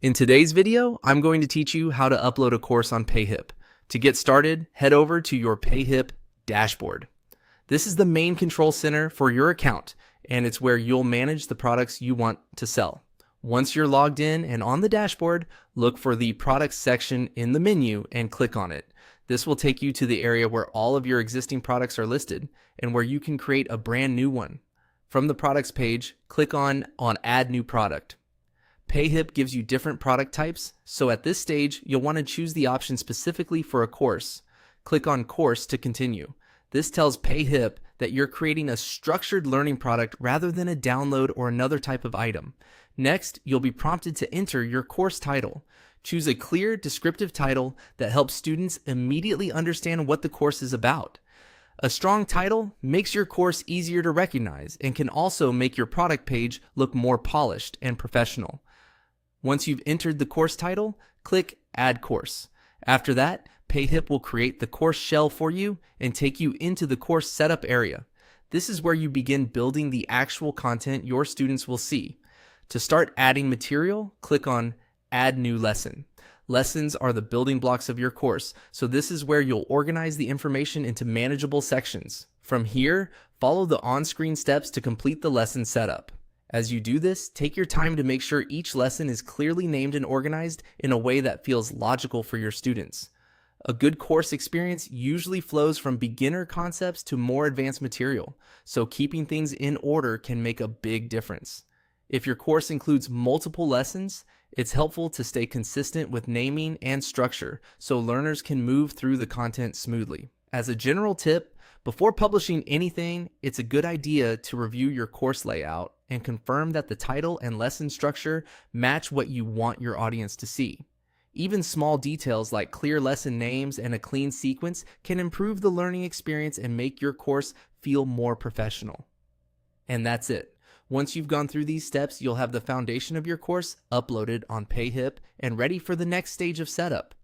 In today's video, I'm going to teach you how to upload a course on Payhip. To get started, head over to your Payhip dashboard. This is the main control center for your account, and it's where you'll manage the products you want to sell. Once you're logged in and on the dashboard, look for the products section in the menu and click on it. This will take you to the area where all of your existing products are listed and where you can create a brand new one. From the products page, click on Add New Product. Payhip gives you different product types, so at this stage, you'll want to choose the option specifically for a course. Click on Course to continue. This tells Payhip that you're creating a structured learning product rather than a download or another type of item. Next, you'll be prompted to enter your course title. Choose a clear, descriptive title that helps students immediately understand what the course is about. A strong title makes your course easier to recognize and can also make your product page look more polished and professional. Once you've entered the course title, click Add Course. After that, Payhip will create the course shell for you and take you into the course setup area. This is where you begin building the actual content your students will see. To start adding material, click on Add New Lesson. Lessons are the building blocks of your course, so this is where you'll organize the information into manageable sections. From here, follow the on-screen steps to complete the lesson setup. As you do this, take your time to make sure each lesson is clearly named and organized in a way that feels logical for your students. A good course experience usually flows from beginner concepts to more advanced material, so keeping things in order can make a big difference. If your course includes multiple lessons, it's helpful to stay consistent with naming and structure so learners can move through the content smoothly. As a general tip, before publishing anything, it's a good idea to review your course layout and confirm that the title and lesson structure match what you want your audience to see. Even small details like clear lesson names and a clean sequence can improve the learning experience and make your course feel more professional. And that's it. Once you've gone through these steps, you'll have the foundation of your course uploaded on Payhip and ready for the next stage of setup.